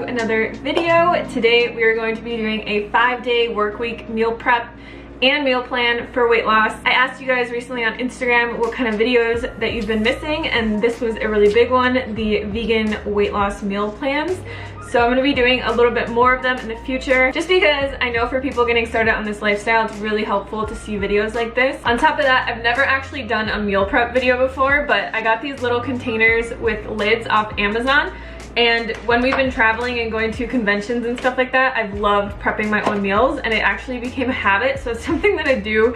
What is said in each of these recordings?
another video. Today we are going to be doing a 5-day work week meal prep and meal plan for weight loss. I asked you guys recently on Instagram what kind of videos that you've been missing, and this was a really big one, the vegan weight loss meal plans. So I'm gonna be doing a little bit more of them in the future, just because I know for people getting started on this lifestyle, it's really helpful to see videos like this. On top of that, I've never actually done a meal prep video before, but I got these little containers with lids off Amazon. And when we've been traveling and going to conventions and stuff like that, I've loved prepping my own meals, and it actually became a habit. So it's something that I do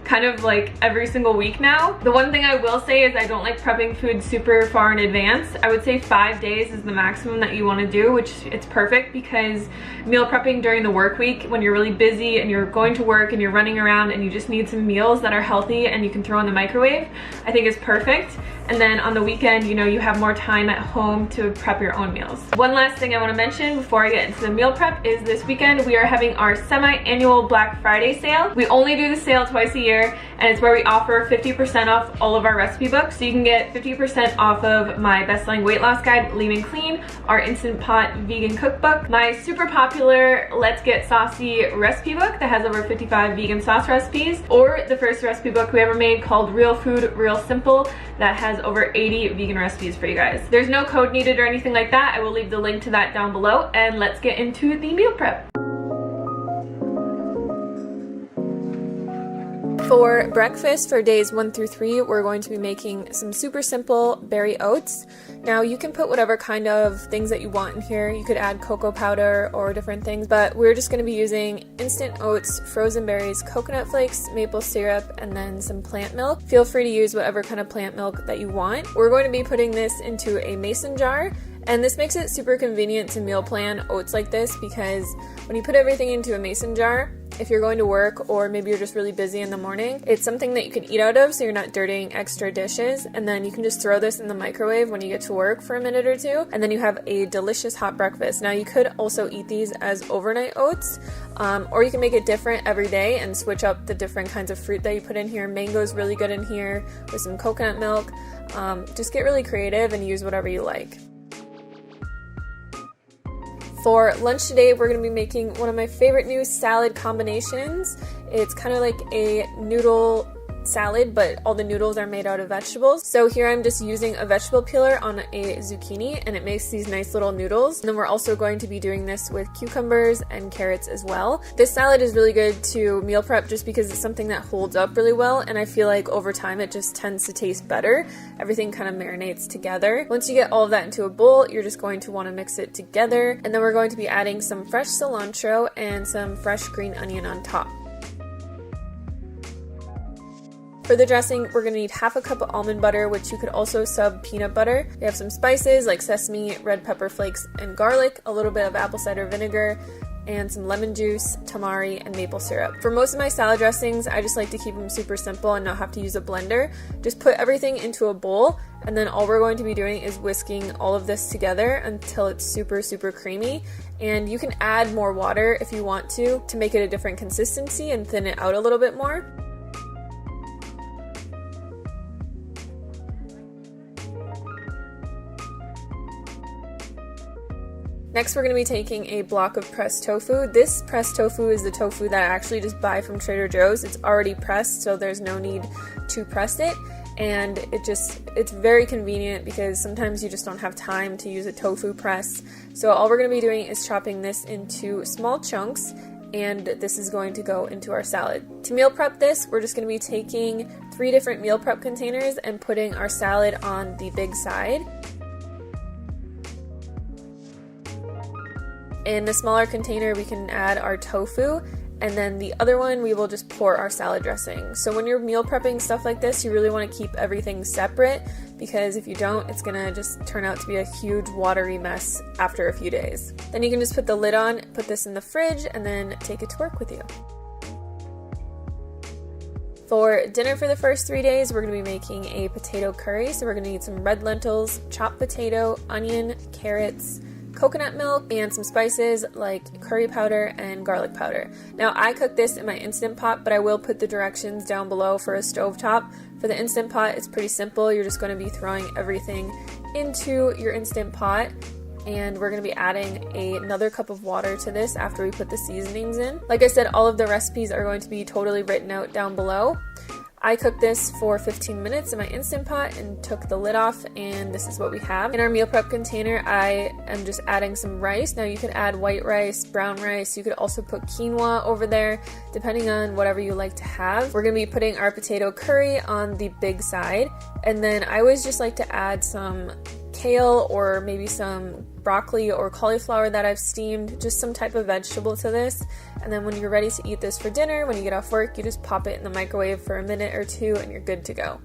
kind of like every single week now. The one thing I will say is I don't like prepping food super far in advance. I would say 5 days is the maximum that you want to do, which it's perfect because meal prepping during the work week, when you're really busy and you're going to work and you're running around and you just need some meals that are healthy and you can throw in the microwave, I think is perfect. And then on the weekend, you know, you have more time at home to prep your own meals. One last thing I want to mention before I get into the meal prep is this weekend we are having our semi-annual Black Friday sale. We only do the sale twice a year, and it's where we offer 50% off all of our recipe books. So you can get 50% off of my best-selling weight loss guide, Lean and Clean, our Instant Pot vegan cookbook, my super popular Let's Get Saucy recipe book that has over 55 vegan sauce recipes, or the first recipe book we ever made called Real Food, Real Simple, that has over 80 vegan recipes for you guys. There's no code needed or anything like that. I will leave the link to that down below, and let's get into the meal prep. For breakfast for days 1 through 3, we're going to be making some super simple berry oats. Now you can put whatever kind of things that you want in here. You could add cocoa powder or different things, but we're just going to be using instant oats, frozen berries, coconut flakes, maple syrup, and then some plant milk. Feel free to use whatever kind of plant milk that you want. We're going to be putting this into a mason jar. And this makes it super convenient to meal plan oats like this, because when you put everything into a mason jar, if you're going to work or maybe you're just really busy in the morning, it's something that you can eat out of, so you're not dirtying extra dishes. And then you can just throw this in the microwave when you get to work for a minute or two, and then you have a delicious hot breakfast. Now you could also eat these as overnight oats, or you can make it different every day and switch up the different kinds of fruit that you put in here. Mango's really good in here with some coconut milk. Just get really creative and use whatever you like. For lunch today, we're going to be making one of my favorite new salad combinations. It's kind of like a noodle salad, but all the noodles are made out of vegetables. So here I'm just using a vegetable peeler on a zucchini, and it makes these nice little noodles. And then we're also going to be doing this with cucumbers and carrots as well. This salad is really good to meal prep just because it's something that holds up really well, and I feel like over time it just tends to taste better. Everything kind of marinates together. Once you get all of that into a bowl, you're just going to want to mix it together, and then we're going to be adding some fresh cilantro and some fresh green onion on top. For the dressing, we're going to need half a cup of almond butter, which you could also sub peanut butter. We have some spices like sesame, red pepper flakes, and garlic, a little bit of apple cider vinegar, and some lemon juice, tamari, and maple syrup. For most of my salad dressings, I just like to keep them super simple and not have to use a blender. Just put everything into a bowl, and then all we're going to be doing is whisking all of this together until it's super, super creamy. And you can add more water if you want to make it a different consistency and thin it out a little bit more. Next, we're going to be taking a block of pressed tofu. This pressed tofu is the tofu that I actually just buy from Trader Joe's. It's already pressed, so there's no need to press it. And it's very convenient because sometimes you just don't have time to use a tofu press. So all we're going to be doing is chopping this into small chunks, and this is going to go into our salad. To meal prep this, we're just going to be taking 3 different meal prep containers and putting our salad on the big side. In the smaller container, we can add our tofu, and then the other one, we will just pour our salad dressing. So when you're meal prepping stuff like this, you really want to keep everything separate, because if you don't, it's gonna just turn out to be a huge watery mess after a few days. Then you can just put the lid on, put this in the fridge, and then take it to work with you. For dinner for the first 3 days, we're going to be making a potato curry. So we're going to need some red lentils, chopped potato, onion, carrots, coconut milk, and some spices like curry powder and garlic powder. Now I cook this in my Instant Pot, but I will put the directions down below for a stovetop. For the Instant Pot, it's pretty simple. You're just going to be throwing everything into your Instant Pot, and we're going to be adding another cup of water to this after we put the seasonings in. Like I said, all of the recipes are going to be totally written out down below. I cooked this for 15 minutes in my Instant Pot and took the lid off, and this is what we have. In our meal prep container, I am just adding some rice. Now you could add white rice, brown rice, you could also put quinoa over there, depending on whatever you like to have. We're going to be putting our potato curry on the big side, and then I always just like to add some kale or maybe some broccoli or cauliflower that I've steamed, just some type of vegetable to this. And then when you're ready to eat this for dinner, when you get off work, you just pop it in the microwave for a minute or two and you're good to go.